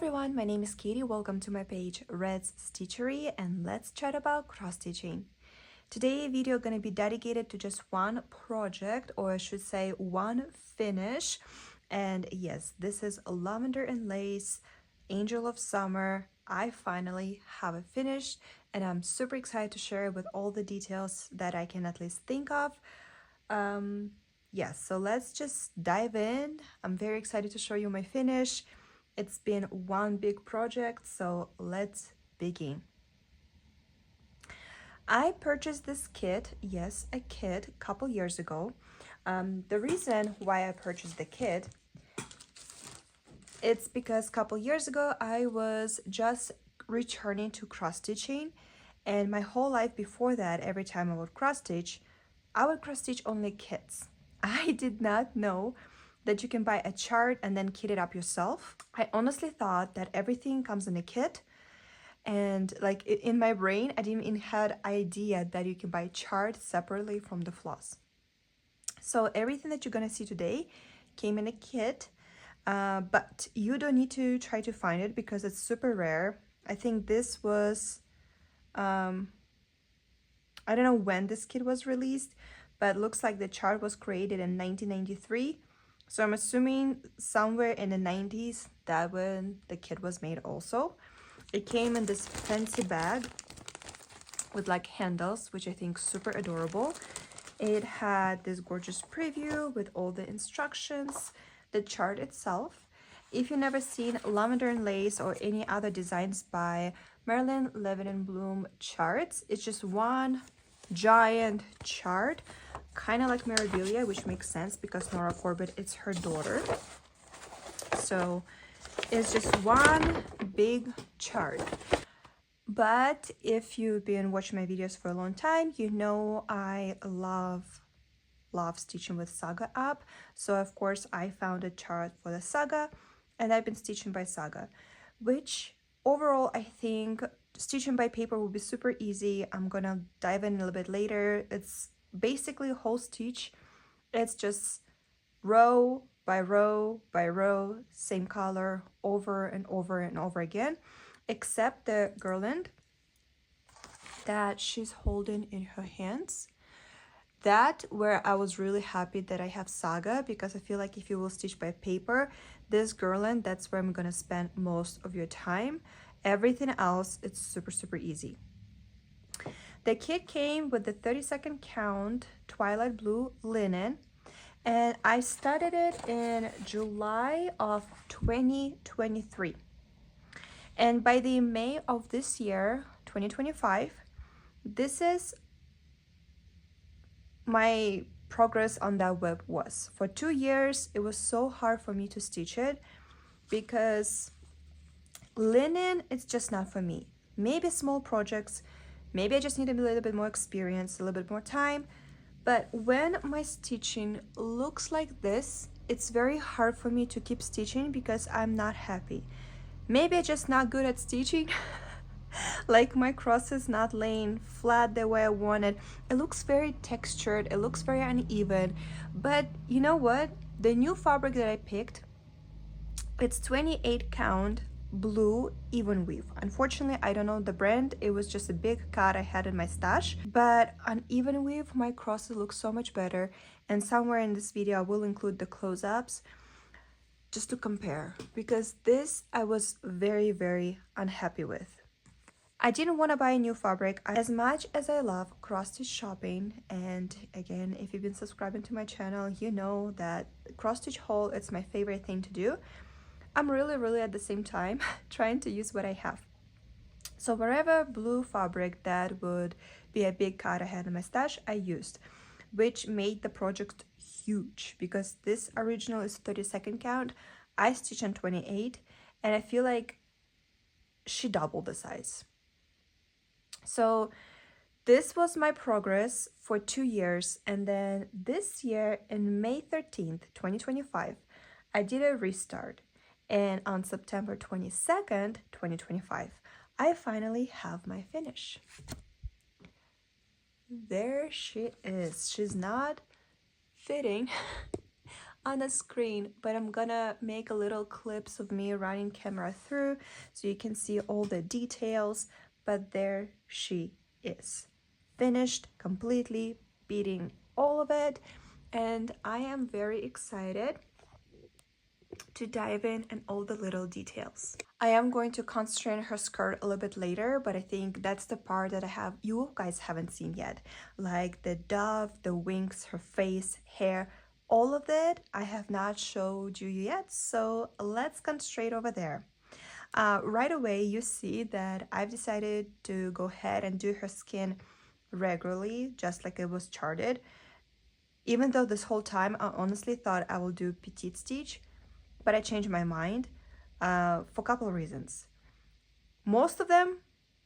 everyone, my name is Katie. Welcome to my page Red's Stitchery, and let's chat about cross stitching. Today video gonna be dedicated to just one project, or I should say one finish. And yes, this is Lavender and Lace Angel of Summer. I finally have it finished and I'm super excited to share it with all the details that I can at least think of. Yes, so let's just dive in. I'm very excited to show you my finish. It's been one big project, so let's begin. I purchased this kit, yes, a kit, a couple years ago. The reason why I purchased the kit, it's because a couple years ago I was just returning to cross stitching, and my whole life before that, every time I would cross stitch only kits. I did not know that you can buy a chart and then kit it up yourself. I honestly thought that everything comes in a kit, and like in my brain I didn't even had idea that you can buy chart separately from the floss. So everything that you're gonna see today came in a kit, but you don't need to try to find it because it's super rare. I think this was I don't know when this kit was released, but it looks like the chart was created in 1993. So I'm assuming somewhere in the 90s that when the kit was made also. It came in this fancy bag with like handles, which I think super adorable. It had this gorgeous preview with all the instructions, the chart itself. If you've never seen Lavender and Lace or any other designs by Marilyn Lavender Bloom charts, it's just one giant chart, kind of like memorabilia, which makes sense because Nora Corbett is her daughter. So it's just one big chart. But if you've been watching my videos for a long time, you know I love stitching with Saga app. So of course I found a chart for the Saga, and I've been stitching by Saga, which overall I think stitching by paper will be super easy. I'm gonna dive in a little bit later. It's basically a whole stitch. It's just row by row by row, same color over and over and over again, except the garland that she's holding in her hands. That where I was really happy that I have Saga, because I feel like if you will stitch by paper, this garland, that's where I'm gonna spend most of your time. Everything else, it's super easy. The kit came with the 32nd count Twilight Blue linen, and I started it in July of 2023. And by the May of this year, 2025, this is my progress on that web was. For 2 years, it was so hard for me to stitch it because linen, it's just not for me. Maybe small projects, maybe I just need a little bit more experience, a little bit more time. But when my stitching looks like this, it's very hard for me to keep stitching because I'm not happy. Maybe I'm just not good at stitching. Like my cross is not laying flat the way I want it. It looks very textured, it looks very uneven. But you know what? The new fabric that I picked, it's 28 count blue even weave. Unfortunately, I don't know the brand. It was just a big cut I had in my stash. But on even weave, my crosses look so much better. And somewhere in this video, I will include the close-ups just to compare, because this I was very unhappy with. I didn't want to buy a new fabric. As much as I love cross-stitch shopping, and again, if you've been subscribing to my channel, you know that cross-stitch haul, it's my favorite thing to do. I'm really at the same time trying to use what I have. So wherever blue fabric that would be a big cut I had in my stash, I used, which made the project huge because this original is 32nd count. I stitched on 28, and I feel like she doubled the size. So this was my progress for 2 years, and then this year in May 13th, 2025, I did a restart, and on September 22nd, 2025, I finally have my finish. There she is. She's not fitting on the screen, but I'm gonna make a little clips of me running camera through so you can see all the details. But there she is, finished completely, beating all of it, and I am very excited to dive in and all the little details. I am going to concentrate on her skirt a little bit later, but I think that's the part that you guys haven't seen yet. Like the dove, the wings, her face, hair, all of that I have not showed you yet, so let's concentrate over there. Right away, you see that I've decided to go ahead and do her skin regularly, just like it was charted. Even though this whole time I honestly thought I will do petite stitch, but I changed my mind for a couple of reasons. Most of them,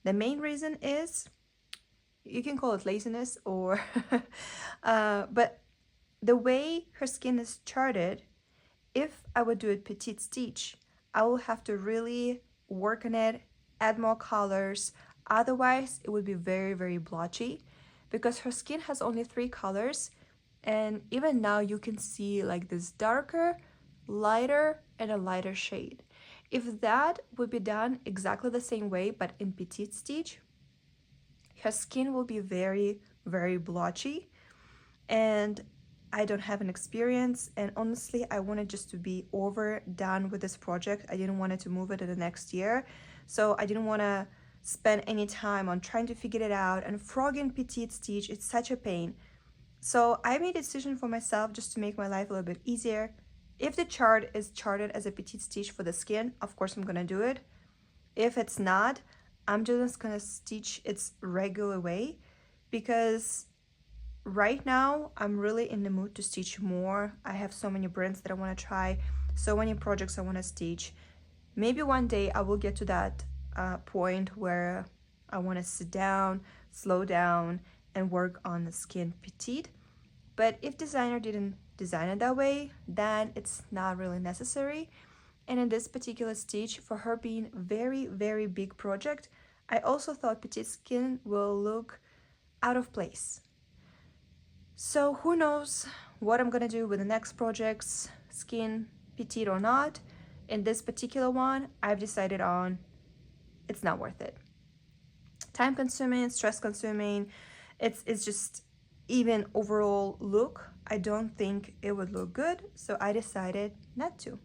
the main reason is, you can call it laziness or but the way her skin is charted, if I would do it petite stitch, I will have to really work on it, add more colors. Otherwise, it would be very, very blotchy because her skin has only 3 colors. And even now you can see like this darker, lighter, and a lighter shade. If that would be done exactly the same way, but in petite stitch, her skin will be very, very blotchy. And I don't have an experience, and honestly I wanted just to be done with this project. I didn't want it to move it to the next year, so I didn't want to spend any time on trying to figure it out, and frogging petite stitch, it's such a pain. So I made a decision for myself just to make my life a little bit easier. If the chart is charted as a petite stitch for the skin, of course I'm gonna do it. If it's not, I'm just gonna stitch its regular way, because right now I'm really in the mood to stitch more. I have so many brands that I want to try, so many projects I want to stitch. Maybe one day I will get to that point where I want to sit down, slow down, and work on the skin petite. But if designer didn't design it that way, then it's not really necessary. And in this particular stitch, for her being very, very big project, I also thought petite skin will look out of place. So who knows what I'm gonna do with the next projects, skin petite or not. In this particular one, I've decided on it's not worth it. Time consuming, stress consuming, it's just, even overall look, I don't think it would look good, so I decided not to.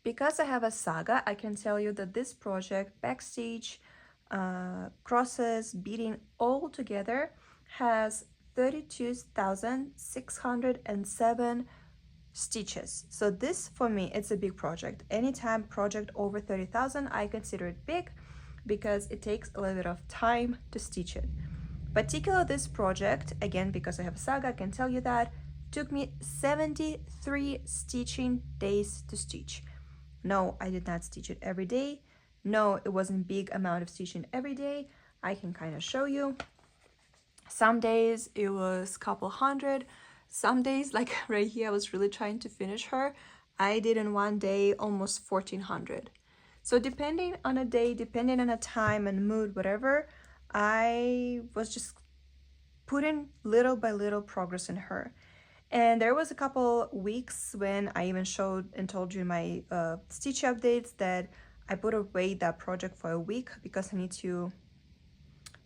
Because I have a saga, I can tell you that this project, backstage, crosses, beading all together, has 32,607 stitches. So this for me, it's a big project. Anytime project over 30,000, I consider it big because it takes a little bit of time to stitch it. Particularly this project, again, because I have a saga, I can tell you that took me 73 stitching days to stitch. No, I did not stitch it every day. No, it wasn't big amount of stitching every day. I can kind of show you. Some days it was a couple hundred. Some days, like right here, I was really trying to finish her. I did in one day almost 1,400. So depending on a day, depending on a time and mood, whatever, I was just putting little by little progress in her. And there was a couple weeks when I even showed and told you in my stitch updates that I put away that project for a week because I need to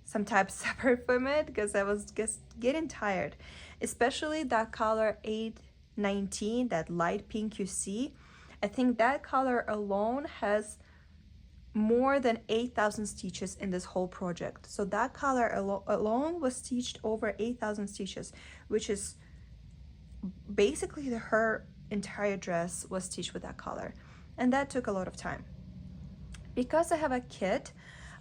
sometimes separate from it because I was just getting tired. Especially that color 819, that light pink you see. I think that color alone has more than 8,000 stitches in this whole project. So that color alone was stitched over 8,000 stitches, which is basically her entire dress was stitched with that color, and that took a lot of time. Because I have a kit,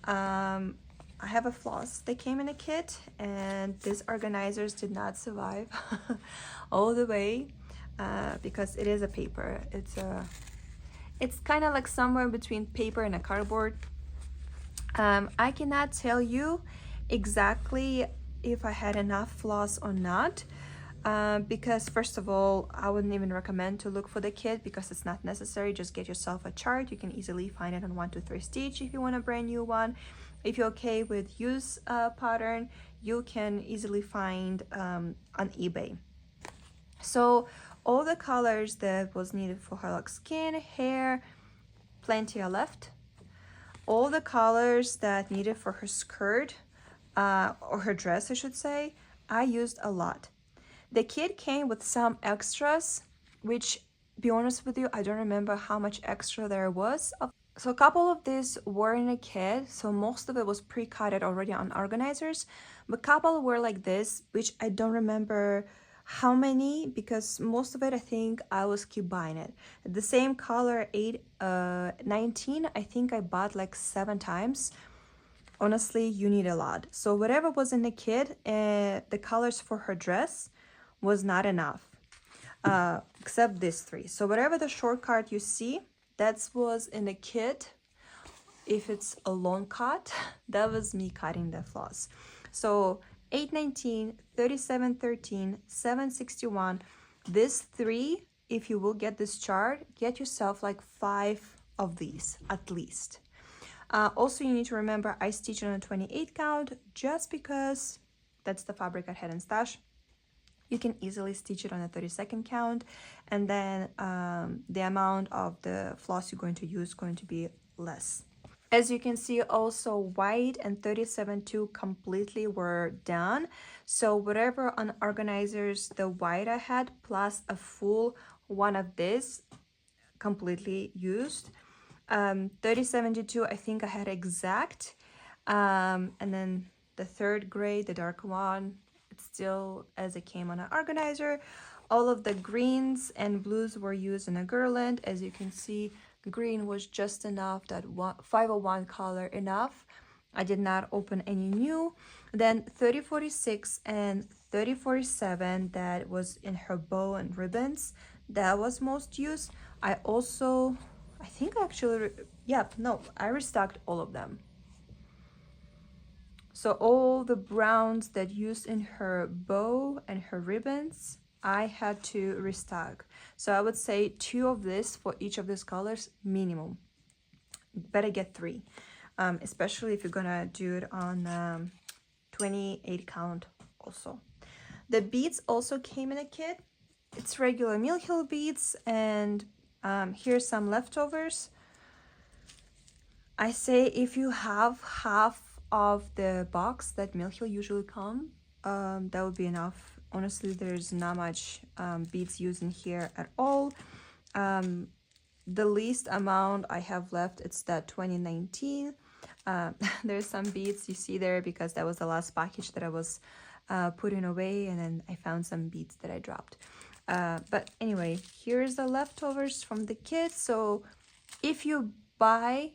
I have a floss that came in a kit, and these organizers did not survive all the way because it is a paper. It's kind of like somewhere between paper and a cardboard. I cannot tell you exactly if I had enough floss or not. Because first of all, I wouldn't even recommend to look for the kit because it's not necessary. Just get yourself a chart. You can easily find it on 123 Stitch if you want a brand new one. If you're okay with use pattern, you can easily find on eBay. So all the colors that was needed for her like skin, hair, plenty are left. All the colors that needed for her skirt, or her dress, I should say, I used a lot. The kit came with some extras, which, be honest with you, I don't remember how much extra there was. So a couple of these were in a kit, so most of it was pre-cutted already on organizers, but a couple were like this, which I don't remember how many, because most of it I think I was keep buying it. The same color 19, I think I bought like 7 times. Honestly, you need a lot. So whatever was in the kit, the colors for her dress was not enough, except these 3. So whatever the short card you see, that was in the kit. If it's a long cut, that was me cutting the floss. So 819, 3713, 761, this 3, if you will get this chart, get yourself like 5 of these at least. Also, you need to remember I stitched on a 28 count just because that's the fabric I had in stash. You can easily stitch it on a 32nd count, and then the amount of the floss you're going to use is going to be less. As you can see, also white and 37.2 completely were done. So whatever on organizers the white I had plus a full one of this completely used. 3072 I think I had exact, and then the third grade, the dark one, it's still as it came on an organizer. All of the greens and blues were used in a garland. As you can see, green was just enough, that 501 color enough. I did not open any new. Then 3046 and 3047, that was in her bow and ribbons, that was most used. I think actually, yeah, no, I restocked all of them. So all the browns that used in her bow and her ribbons, I had to restock. So I would say 2 of this for each of these colors minimum. Better get 3, especially if you're gonna do it on 28 count also. The beads also came in a kit. It's regular Mill Hill beads, and here's some leftovers. I say if you have half of the box that Mill Hill usually come, that would be enough. Honestly, there's not much beads used in here at all. The least amount I have left, it's that 2019. There's some beads you see there because that was the last package that I was putting away, and then I found some beads that I dropped. But anyway, here's the leftovers from the kit. So if you buy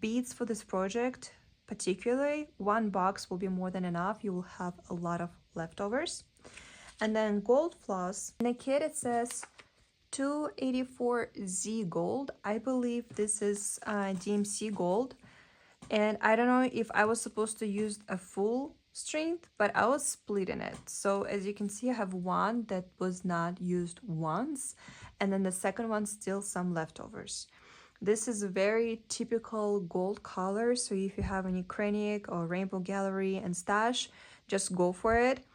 beads for this project, particularly, 1 box will be more than enough. You will have a lot of leftovers. And then gold floss. In the kit, it says 284Z gold. I believe this is DMC gold. And I don't know if I was supposed to use a full strength, but I was splitting it. So as you can see, I have one that was not used once, and then the second one still some leftovers. This is a very typical gold color, so if you have any Krennic or Rainbow Gallery and stash, just go for it.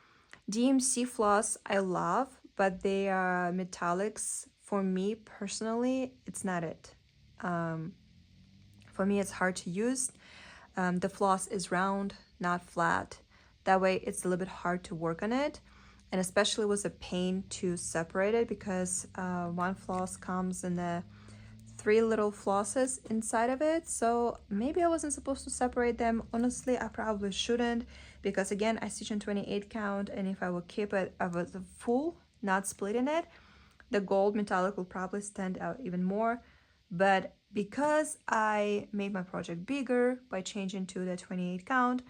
DMC floss I love, but they are metallics. For me personally, it's not it. For me, it's hard to use. The floss is round, not flat. That way it's a little bit hard to work on it, and especially was a pain to separate it because one floss comes in the 3 little flosses inside of it. So maybe I wasn't supposed to separate them. Honestly, I probably shouldn't, because again, I stitch in 28 count, and if I would keep it of a full, not splitting it, the gold metallic will probably stand out even more. But because I made my project bigger by changing to the 28 count,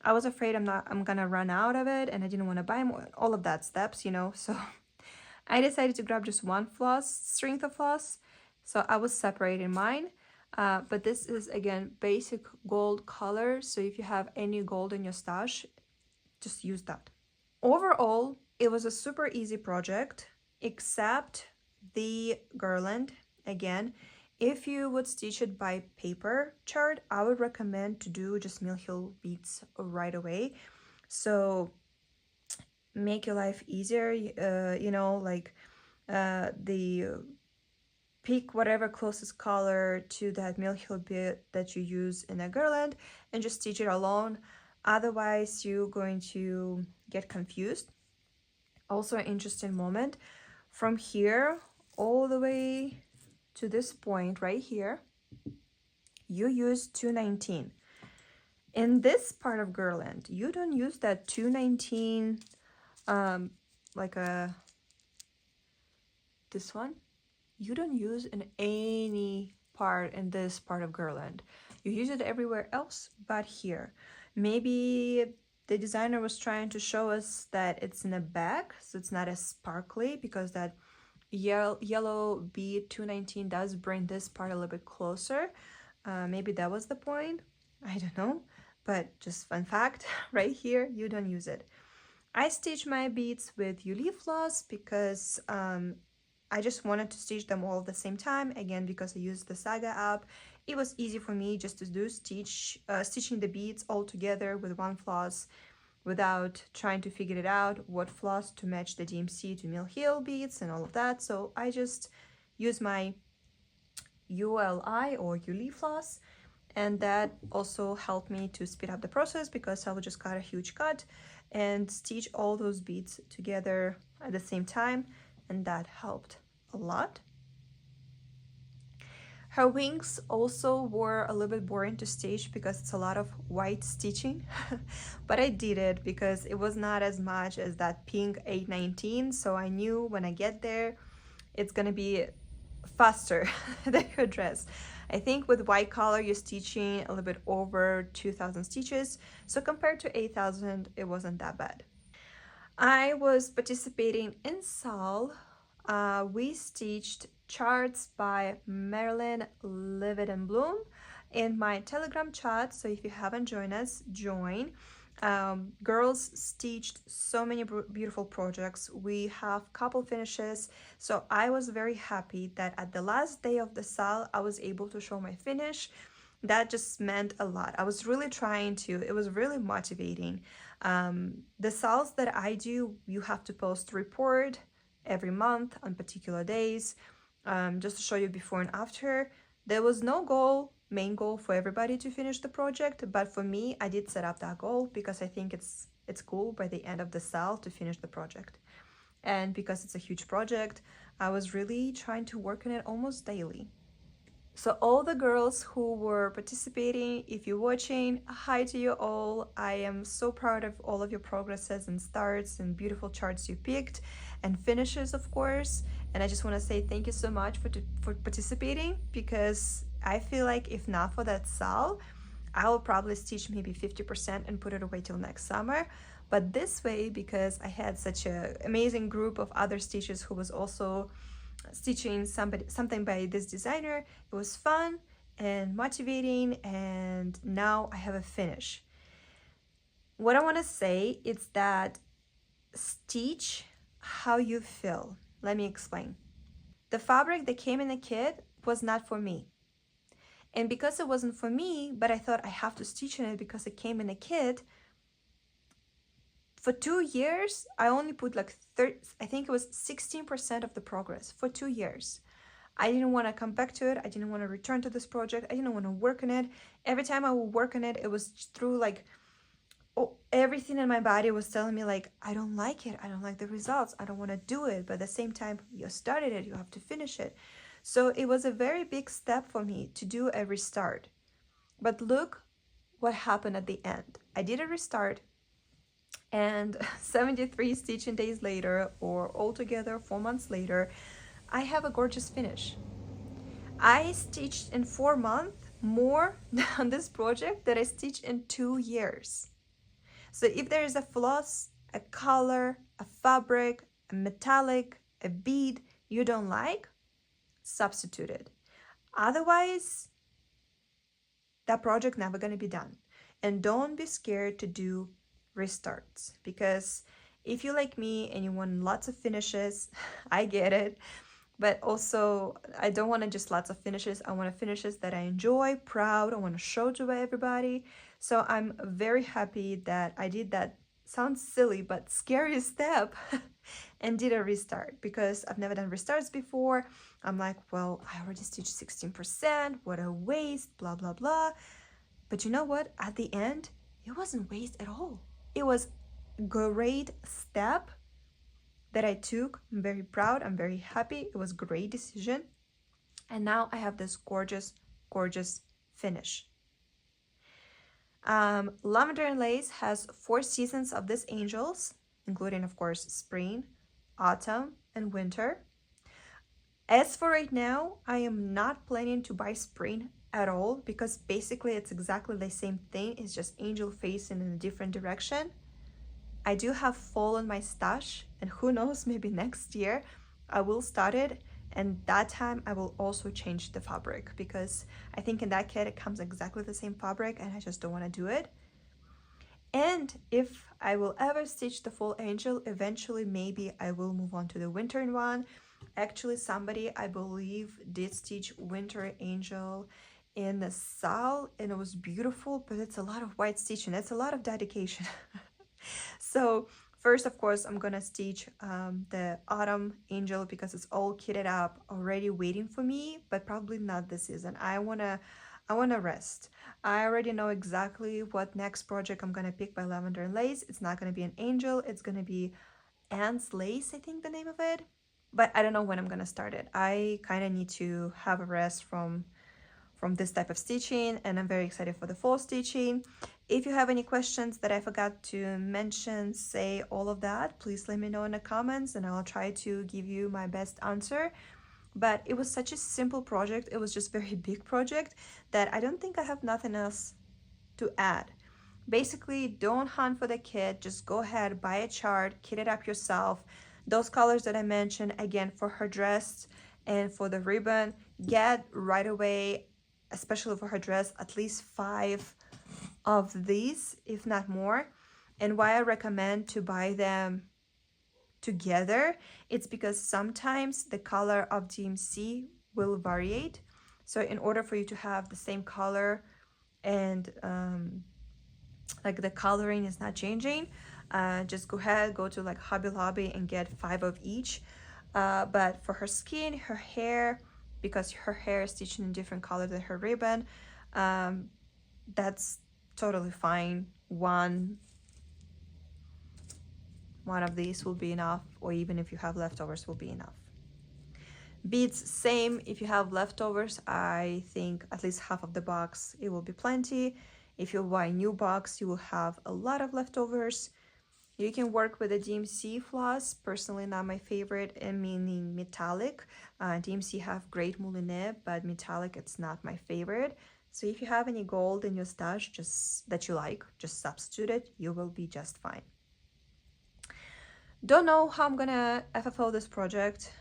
I was afraid I'm gonna run out of it, and I didn't want to buy more, all of that steps, you know. So I decided to grab just 1 floss, strength of floss. So I was separating mine, but this is again basic gold color. So if you have any gold in your stash, just use that. Overall, it was a super easy project, except the garland. Again, if you would stitch it by paper chart, I would recommend to do just Mill Hill beads right away. So make your life easier, you know, like the pick whatever closest color to that Mill Hill bead that you use in a garland and just stitch it alone. Otherwise, you're going to get confused. Also, an interesting moment from here all the way to this point right here, you use 219. In this part of garland, you don't use that 219 like a this one. You don't use in any part in this part of garland. You use it everywhere else but here. Maybe the designer was trying to show us that it's in the back, so it's not as sparkly, because that yellow bead 219 does bring this part a little bit closer. Maybe that was the point. I don't know, but just fun fact, right here, you don't use it. I stitch my beads with Yuli floss because I just wanted to stitch them all at the same time. Again, because I used the Saga app, it was easy for me just to do stitching the beads all together with one floss without trying to figure it out what floss to match the DMC to Mill Hill beads and all of that. So I just use my ULI or Yuli floss, and that also helped me to speed up the process because I would just cut a huge cut and stitch all those beads together at the same time, and that helped a lot. Her wings also were a little bit boring to stitch because it's a lot of white stitching, but I did it because it was not as much as that pink 819, so I knew when I get there it's gonna be faster than her dress. I think with white collar you're stitching a little bit over 2,000 stitches, so compared to 8,000 it wasn't that bad. I was participating in SAL. We stitched charts by Marilyn Livid and Bloom in my Telegram chat, so if you haven't joined us, join. Girls stitched so many beautiful projects. We have couple finishes, so I was very happy that at the last day of the SAL I was able to show my finish. That just meant a lot. I was really trying to, it was really motivating. The SALs that I do, you have to post a report every month on particular days, just to show you before and after. There was no main goal for everybody to finish the project, but for me, I did set up that goal because I think it's cool by the end of the SAL to finish the project. And because it's a huge project, I was really trying to work on it almost daily. So all the girls who were participating, if you're watching, hi to you all. I am so proud of all of your progresses and starts and beautiful charts you picked and finishes, of course. And I just want to say thank you so much for participating, because I feel like if not for that SAL, I will probably stitch maybe 50% and put it away till next summer. But this way, because I had such an amazing group of other stitchers who was also stitching something by this designer, it was fun and motivating, and now I have a finish. What I want to say is that stitch how you feel. Let me explain. The fabric that came in the kit was not for me, and because it wasn't for me, but I thought I have to stitch in it because it came in a kit, for 2 years I only put like I think it was 16% of the progress for 2 years. I didn't want to come back to it. I didn't want to return to this project. I didn't want to work on it. Every time I would work on it, it was through like, oh, everything in my body was telling me like, I don't like it. I don't like the results. I don't want to do it. But at the same time, you started it, you have to finish it. So it was a very big step for me to do a restart. But look what happened at the end. I did a restart, and 73 stitching days later, or altogether 4 months later, I have a gorgeous finish. I stitched in 4 months more on this project than I stitched in 2 years. So if there is a floss, a color, a fabric, a metallic, a bead you don't like, substitute it. Otherwise, that project never gonna be done. And don't be scared to do restarts, because if you like me and you want lots of finishes, I get it. But also, I don't want to just lots of finishes. I want finishes that I enjoy, proud. I want to show to everybody. So I'm very happy that I did that, sounds silly, but scary step and did a restart because I've never done restarts before. I'm like, well, I already stitched 16%, what a waste, blah, blah, blah. But you know what? At the end, it wasn't waste at all. It was a great step that I took. I'm very proud. I'm very happy. It was a great decision. And now I have this gorgeous, gorgeous finish. Lavender and Lace has 4 seasons of these angels, including, of course, spring, autumn, and winter. As for right now, I am not planning to buy spring at all because basically it's exactly the same thing. It's just angel facing in a different direction. I do have fall in my stash, and who knows, maybe next year I will start it, and that time I will also change the fabric because I think in that kit it comes exactly the same fabric and I just don't want to do it. And if I will ever stitch the full angel, eventually maybe I will move on to the winter one. Actually, somebody I believe did stitch winter angel in the Sal and it was beautiful, but it's a lot of white stitching. It's a lot of dedication. So first, of course, I'm gonna stitch the autumn angel because it's all kitted up already waiting for me, but probably not this season. I wanna rest. I already know exactly what next project I'm gonna pick by Lavender and Lace. It's not gonna be an angel, it's gonna be Anne's Lace, I think the name of it. But I don't know when I'm gonna start it. I kind of need to have a rest from this type of stitching, and I'm very excited for the fall stitching. If you have any questions that I forgot to mention, say all of that, please let me know in the comments and I'll try to give you my best answer. But it was such a simple project, it was just very big project that I don't think I have nothing else to add. Basically, don't hunt for the kit, just go ahead, buy a chart, kit it up yourself. Those colors that I mentioned, again, for her dress and for the ribbon, get right away, especially for her dress, at least 5 of these, if not more. And why I recommend to buy them together, it's because sometimes the color of DMC will variate. So in order for you to have the same color and like the coloring is not changing, just go ahead, go to like Hobby Lobby and get 5 of each. But for her skin, her hair, because her hair is stitched in a different color than her ribbon, that's totally fine. One of these will be enough, or even if you have leftovers will be enough. Beads, same. If you have leftovers, I think at least half of the box, it will be plenty. If you buy a new box, you will have a lot of leftovers. You can work with a DMC floss, personally not my favorite, and meaning metallic. DMC have great moulinet, but metallic, it's not my favorite. So if you have any gold in your stash just that you like, just substitute it, you will be just fine. Don't know how I'm gonna FFO this project.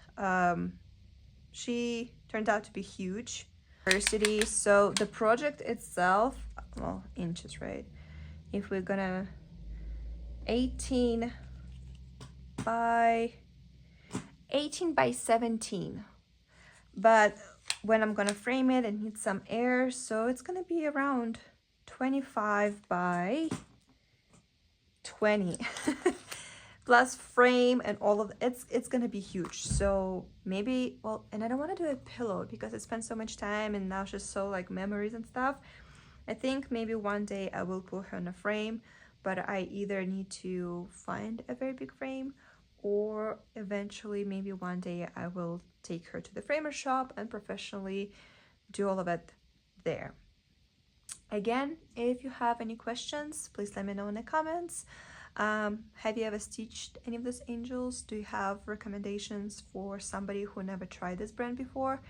She turned out to be huge. Diversity, so the project itself, well, inches, right? If we're gonna 18 by 17, but when I'm gonna frame it, it needs some air, so it's gonna be around 25 by 20 plus frame and all of it's gonna be huge. So maybe, well, and I don't want to do a pillow because I spent so much time and now it's just so like memories and stuff. I think maybe one day I will put her in a frame, but I either need to find a very big frame or eventually maybe one day I will take her to the framer shop and professionally do all of it there. Again, if you have any questions, please let me know in the comments. Have you ever stitched any of these angels? Do you have recommendations for somebody who never tried this brand before?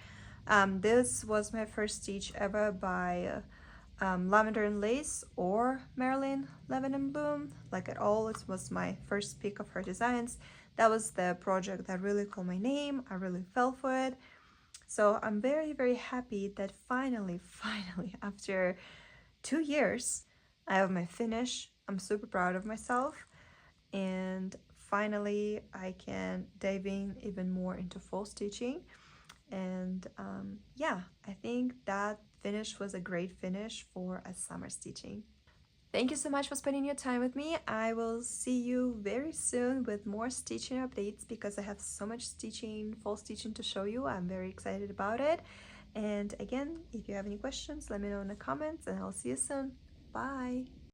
This was my first stitch ever by Lavender and Lace or Marilyn Levin and Bloom, like at all. It was my first pick of her designs. That was the project that really called my name. I really fell for it. So I'm very, very happy that finally, after 2 years, I have my finish. I'm super proud of myself. And finally, I can dive in even more into fall stitching. And yeah, I think that finish was a great finish for a summer stitching. Thank you so much for spending your time with me. I will see you very soon with more stitching updates because I have so much stitching, fall stitching to show you. I'm very excited about it. And again, if you have any questions, let me know in the comments and I'll see you soon. Bye.